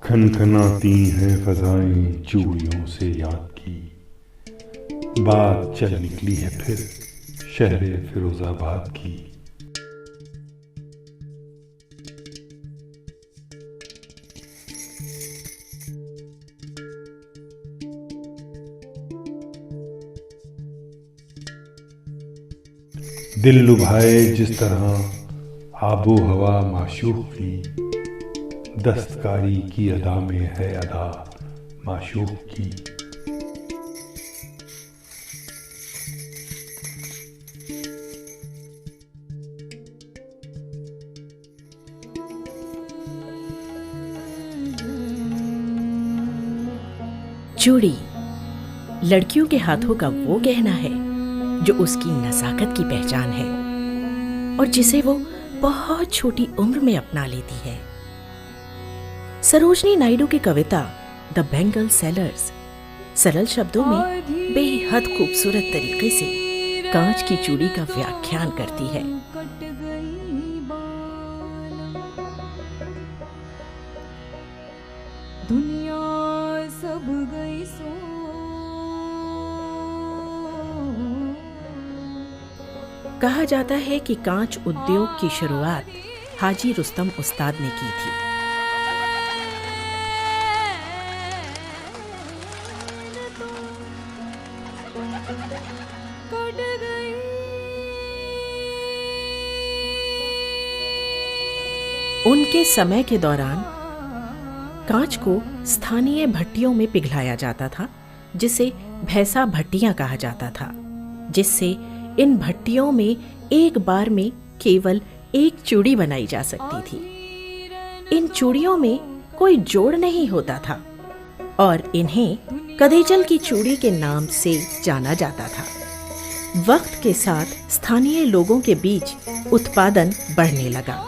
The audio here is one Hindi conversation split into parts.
खनखनाती हैं फ़ज़ाएं चूड़ियों से याद की। बात चल निकली है फिर शहरे फिरोज़ाबाद की। दिल लुभाए जिस तरह आबो हवा माशूक़ की, दस्तकारी की अदा में है अदा माशूक़ की। चूड़ी लड़कियों के हाथों का वो गहना है जो उसकी नज़ाकत की पहचान है और जिसे वो बहुत छोटी उम्र में अपना लेती है। सरोजनी नायडू की कविता द बेंगल सेलर्स सरल शब्दों में बेहद खूबसूरत तरीके से कांच की चूड़ी का व्याख्यान करती है। दुनिया सब गई सो, कहा जाता है कि कांच उद्योग की शुरुआत हाजी रुस्तम उस्ताद ने की थी। कट गई उनके समय के दौरान कांच को स्थानीय भट्टियों में पिघलाया जाता था, जिसे भैंसा भट्टियां कहा जाता था, जिससे इन भट्टियों में एक बार में केवल एक चूड़ी बनाई जा सकती थी। इन चूड़ियों में कोई जोड़ नहीं होता था और इन्हें कदेचल की चूड़ी के नाम से जाना जाता था। वक्त के साथ स्थानीय लोगों के बीच उत्पादन बढ़ने लगा।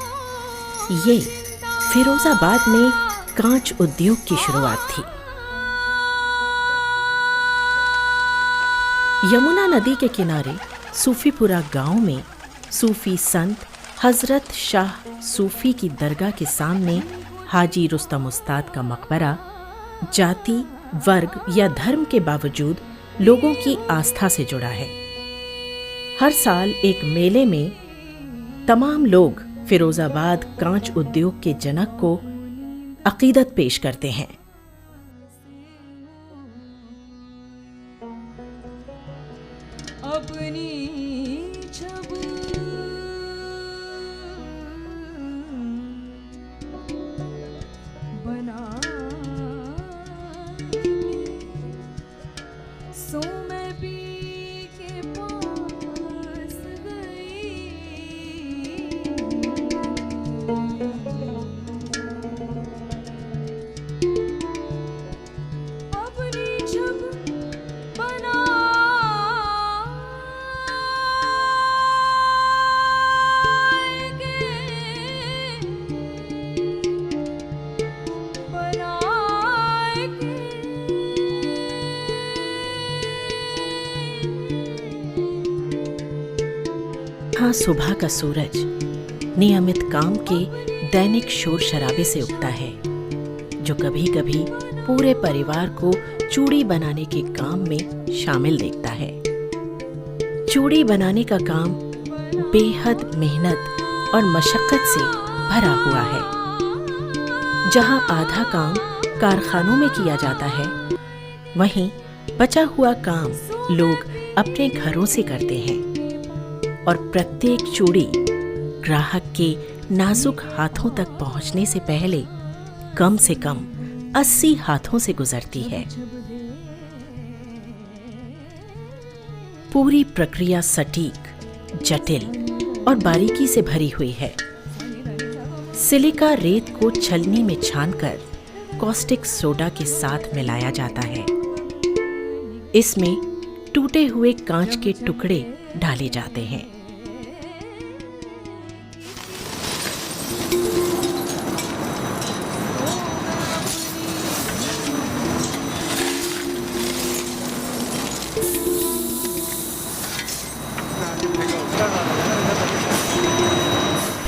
ये फिरोजाबाद में कांच उद्योग की शुरुआत थी। यमुना नदी के किनारे सूफीपुरा गांव में सूफी संत हजरत शाह सूफी की दरगाह के सामने हाजी रुस्तम उस्ताद का मकबरा जाति, वर्ग या धर्म के बावजूद लोगों की आस्था से जुड़ा है। हर साल एक मेले में तमाम लोग फिरोजाबाद कांच उद्योग के जनक को अकीदत पेश करते हैं। अपनी छब बना सो मैं पी के पास अपनी छब बना हाँ, सुबह का सूरज नियमित काम के दैनिक शोर शराबे से उगता है, जो कभी कभी पूरे परिवार को चूड़ी बनाने के काम में शामिल देखता है। चूड़ी बनाने का काम बेहद मेहनत और मशक्कत से भरा हुआ है। जहाँ आधा काम कारखानों में किया जाता है, वहीं बचा हुआ काम लोग अपने घरों से करते हैं और प्रत्येक चूड़ी ग्राहक के नाजुक हाथों तक पहुंचने से पहले कम से कम 80 हाथों से गुजरती है। पूरी प्रक्रिया सटीक, जटिल और बारीकी से भरी हुई है। सिलिका रेत को छलनी में छानकर कॉस्टिक सोडा के साथ मिलाया जाता है। इसमें टूटे हुए कांच के टुकड़े डाले जाते हैं।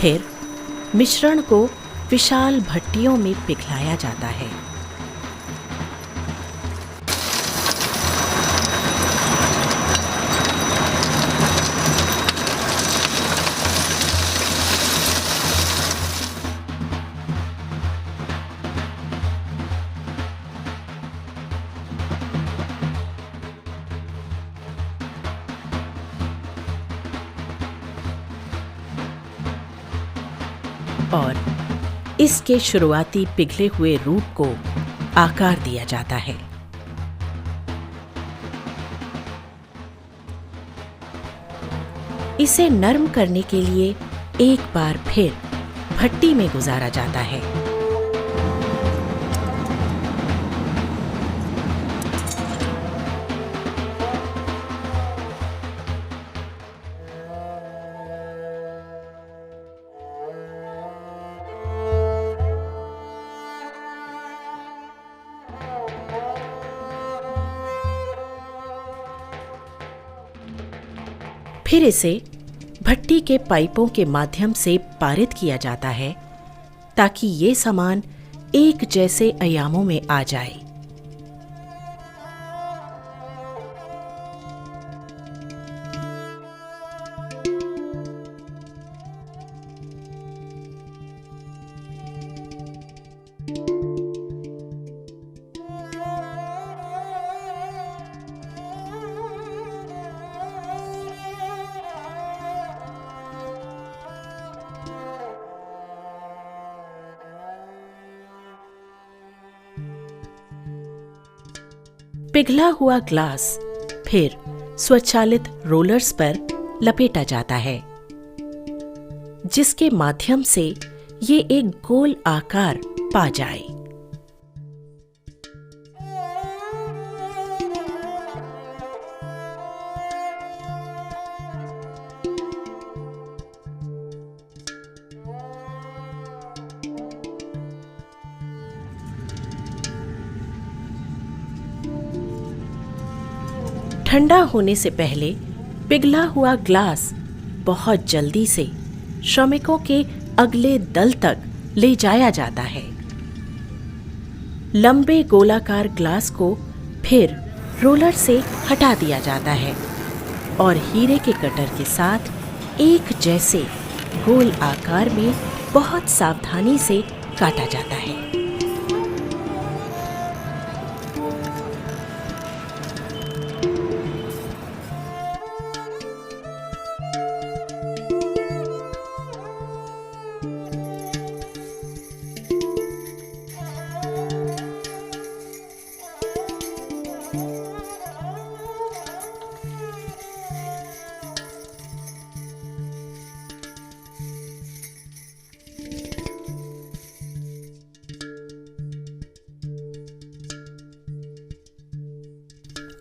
फिर मिश्रण को विशाल भट्टियों में पिघलाया जाता है। और इसके शुरुआती पिघले हुए रूप को आकार दिया जाता है। इसे नरम करने के लिए एक बार फिर भट्टी में गुजारा जाता है। फिर इसे भट्टी के पाइपों के माध्यम से पारित किया जाता है ताकि ये सामान एक जैसे आयामों में आ जाए। पिघला हुआ ग्लास फिर स्वचालित रोलर्स पर लपेटा जाता है, जिसके माध्यम से ये एक गोल आकार पा जाए। ठंडा होने से पहले पिघला हुआ ग्लास बहुत जल्दी से श्रमिकों के अगले दल तक ले जाया जाता है। लंबे गोलाकार ग्लास को फिर रोलर से हटा दिया जाता है और हीरे के कटर के साथ एक जैसे गोल आकार में बहुत सावधानी से काटा जाता है।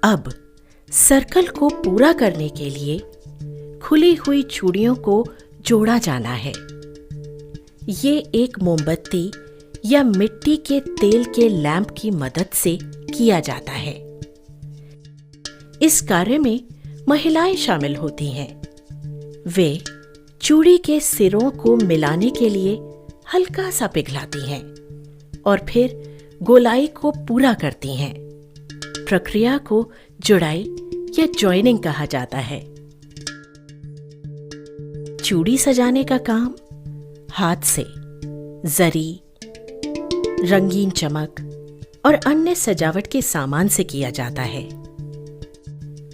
अब सर्कल को पूरा करने के लिए खुली हुई चूड़ियों को जोड़ा जाना है। ये एक मोमबत्ती या मिट्टी के तेल के लैंप की मदद से किया जाता है। इस कार्य में महिलाएं शामिल होती हैं। वे चूड़ी के सिरों को मिलाने के लिए हल्का सा पिघलाती हैं और फिर गोलाई को पूरा करती हैं। प्रक्रिया को जुड़ाई या जॉइनिंग कहा जाता है। चूड़ी सजाने का काम हाथ से जरी, रंगीन चमक और अन्य सजावट के सामान से किया जाता है।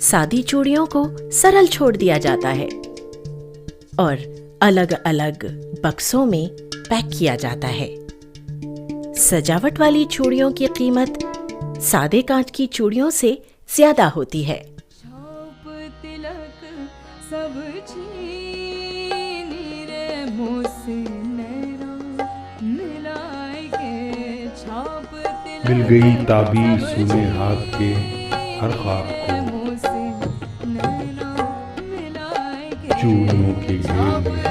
सादी चूड़ियों को सरल छोड़ दिया जाता है और अलग अलग बक्सों में पैक किया जाता है। सजावट वाली चूड़ियों की कीमत सादे कांच की चूड़ियों से ज्यादा होती है। छाप तिलक सब छीनी रे मुझसे नैना मिलाएंगे। छाप तिलक मिल गई ताबीर सुने हाथ के हर ख्वाब को, मुझसे नैना मिलाएंगे। चूड़ियों के घेर में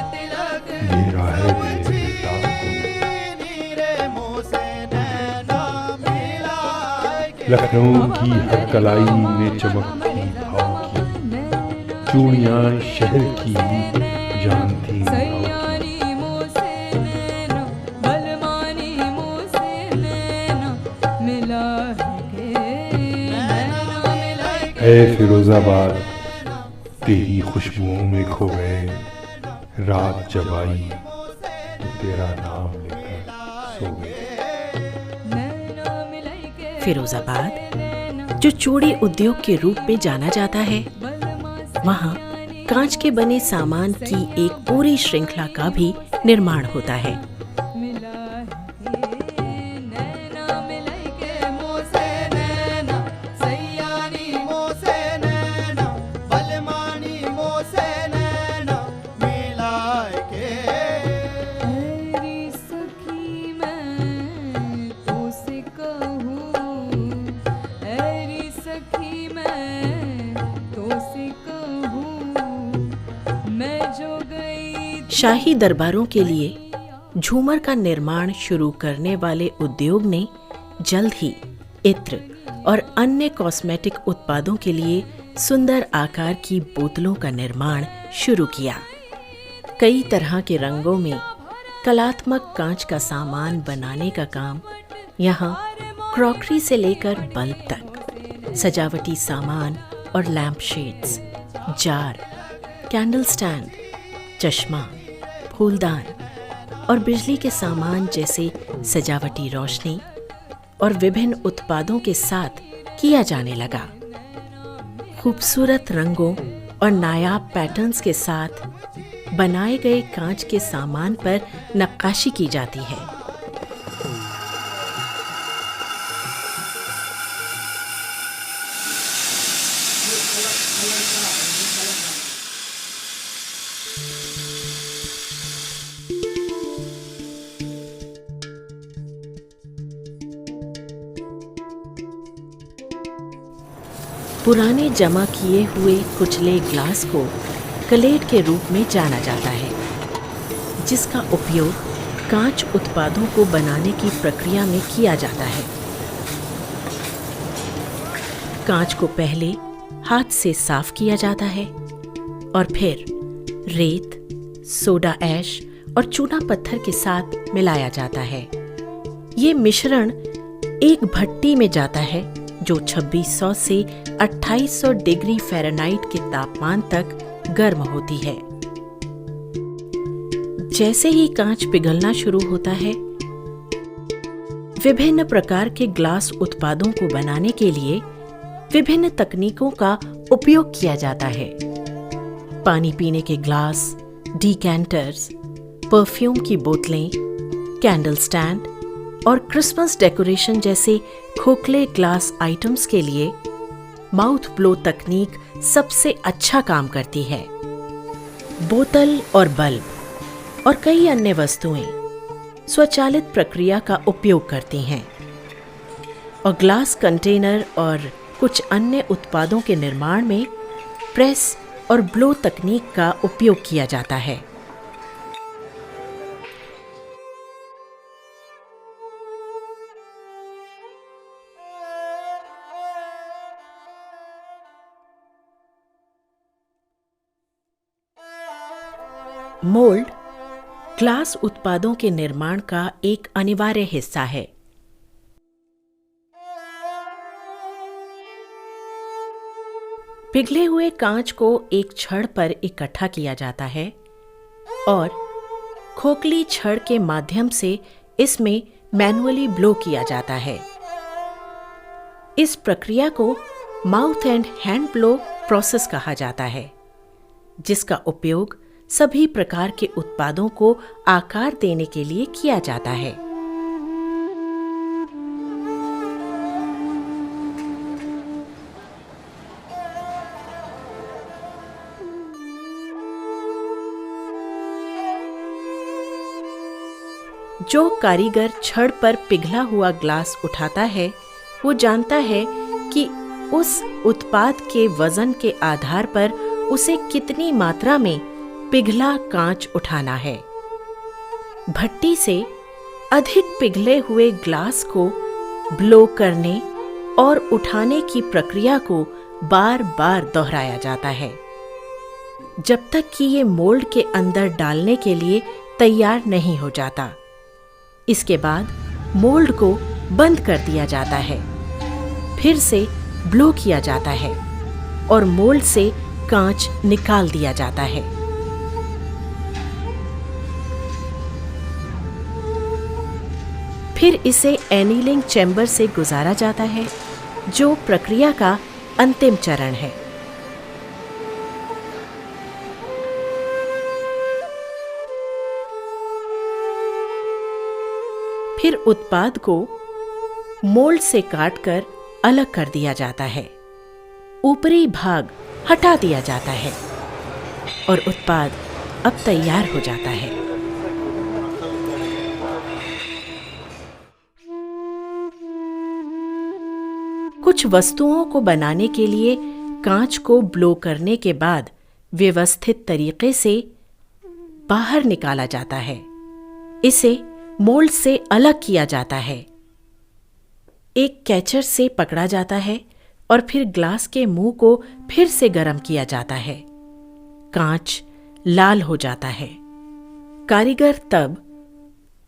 घेरा है बेताब को। लखनऊ की हर कलाई में चमक थी भाव की, चूड़ियां शहर की जान थी भाव की। ऐ फिरोजाबाद, तेरी खुशबुओं में खो गए, रात जब आई तो तेरा नाम लेकर सो गए। नैना मिलाई के फिरोजाबाद, जो चूड़ी उद्योग के रूप में जाना जाता है, वहाँ कांच के बने सामान की एक पूरी श्रृंखला का भी निर्माण होता है। मिला है नैना मिलाई के मोसे नैना सैयानी मोसे नैना बलमानी मोसे नैना मिलाए के तेरी सखी मैं तो से कहूँ, तेरी सखी मैं तो से कहूँ, मैं जो गई शाही दरबारों के लिए झूमर का निर्माण शुरू करने वाले उद्योग ने जल्द ही इत्र और अन्य कॉस्मेटिक उत्पादों के लिए सुंदर आकार की बोतलों का निर्माण शुरू किया। कई तरह के रंगों में कलात्मक कांच का सामान बनाने का काम यहाँ क्रॉकरी से लेकर बल्ब तक, सजावटी सामान और lamp shades, jar, candle stand, चश्मा, फूलदान और बिजली के सामान जैसे सजावटी रोशनी और विभिन्न उत्पादों के साथ किया जाने लगा। खूबसूरत रंगों और नायाब पैटर्न्स के साथ बनाए गए कांच के सामान पर नक्काशी की जाती है। पुराने जमा किए हुए कुचले ग्लास को कलेट के रूप में जाना जाता है, जिसका उपयोग कांच उत्पादों को बनाने की प्रक्रिया में किया जाता है। कांच को पहले हाथ से साफ किया जाता है और फिर रेत, सोडा ऐश और चूना पत्थर के साथ मिलाया जाता है। ये मिश्रण एक भट्टी में जाता है जो 2600 से 2800 डिग्री फ़ारेनहाइट के तापमान तक गर्म होती है। जैसे ही कांच पिघलना शुरू होता है, विभिन्न प्रकार के ग्लास उत्पादों को बनाने के लिए विभिन्न तकनीकों का उपयोग किया जाता है। पानी पीने के ग्लास, डिकैंटर्स, परफ्यूम की बोतलें, कैंडल स्टैंड और क्रिसमस डेकोरेशन जैसे खोखले ग्लास आइटम्स के लिए माउथ ब्लो तकनीक सबसे अच्छा काम करती है। बोतल और बल्ब और कई अन्य वस्तुएं स्वचालित प्रक्रिया का उपयोग करती हैं और ग्लास कंटेनर और कुछ अन्य उत्पादों के निर्माण में प्रेस और ब्लो तकनीक का उपयोग किया जाता है। मोल्ड ग्लास उत्पादों के निर्माण का एक अनिवार्य हिस्सा है। पिघले हुए कांच को एक छड़ पर इकट्ठा किया जाता है और खोखली छड़ के माध्यम से इसमें मैन्युअली ब्लो किया जाता है। इस प्रक्रिया को mouth and hand blow process कहा जाता है, जिसका उपयोग सभी प्रकार के उत्पादों को आकार देने के लिए किया जाता है। जो कारीगर छड़ पर पिघला हुआ ग्लास उठाता है, वो जानता है कि उस उत्पाद के वजन के आधार पर उसे कितनी मात्रा में पिघला कांच उठाना है। भट्टी से अधिक पिघले हुए ग्लास को ब्लो करने और उठाने की प्रक्रिया को बार बार दोहराया जाता है, जब तक कि ये मोल्ड के अंदर डालने के लिए तैयार नहीं हो जाता। इसके बाद मोल्ड को बंद कर दिया जाता है, फिर से ब्लो किया जाता है और मोल्ड से कांच निकाल दिया जाता है। फिर इसे एनीलिंग चैम्बर से गुजारा जाता है, जो प्रक्रिया का अंतिम चरण है। फिर उत्पाद को मोल्ड से काटकर अलग कर दिया जाता है, ऊपरी भाग हटा दिया जाता है और उत्पाद अब तैयार हो जाता है। कुछ वस्तुओं को बनाने के लिए कांच को ब्लो करने के बाद व्यवस्थित तरीके से बाहर निकाला जाता है। इसे मोल्ड से अलग किया जाता है, एक कैचर से पकड़ा जाता है और फिर ग्लास के मुंह को फिर से गर्म किया जाता है। कांच लाल हो जाता है। कारीगर तब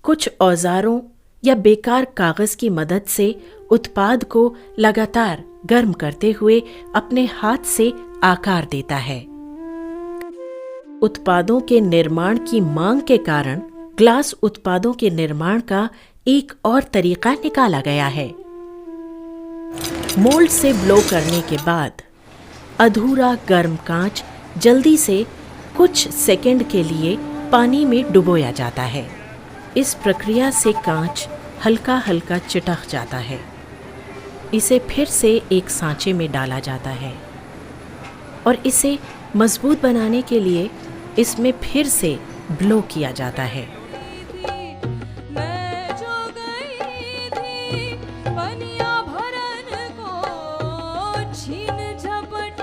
कुछ औजारों या बेकार कागज की मदद से उत्पाद को लगातार गर्म करते हुए अपने हाथ से आकार देता है। उत्पादों के निर्माण की मांग के कारण ग्लास उत्पादों के निर्माण का एक और तरीका निकाला गया है। मोल्ड से ब्लो करने के बाद अधूरा गर्म कांच जल्दी से कुछ सेकंड के लिए पानी में डुबोया जाता है। इस प्रक्रिया से कांच हल्का हल्का चिटक जाता है। इसे फिर से एक सांचे में डाला जाता है और इसे मजबूत बनाने के लिए इसमें फिर से ब्लो किया जाता है। मैं जो गई थी पनिया भरन को छीन झपट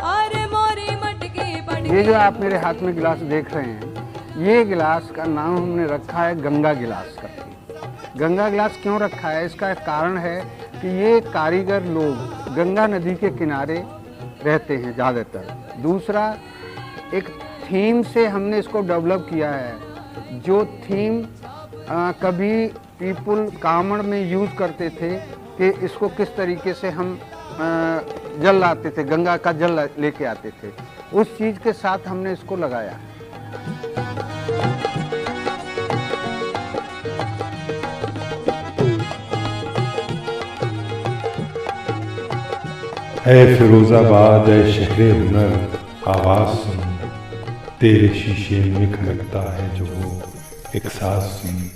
अरे मोरी मटके पट ये जो आप मेरे हाथ में गिलास देख रहे हैं, ये गिलास का नाम हमने रखा है गंगा गिलास करके। गंगा गिलास क्यों रखा है, इसका एक कारण है कि ये कारीगर लोग गंगा नदी के किनारे रहते हैं ज़्यादातर। दूसरा, एक थीम से हमने इसको डेवलप किया है, जो थीम कभी पीपल कामड़ में यूज़ करते थे कि इसको किस तरीके से हम जल लाते थे, गंगा का जल लेके आते थे, उस चीज़ के साथ हमने इसको लगाया। ऐ फिरोजाबाद ऐ शहरे हुनर, आवाज सुन, तेरे शीशे में खड़कता है जो वो एक सांस सुन।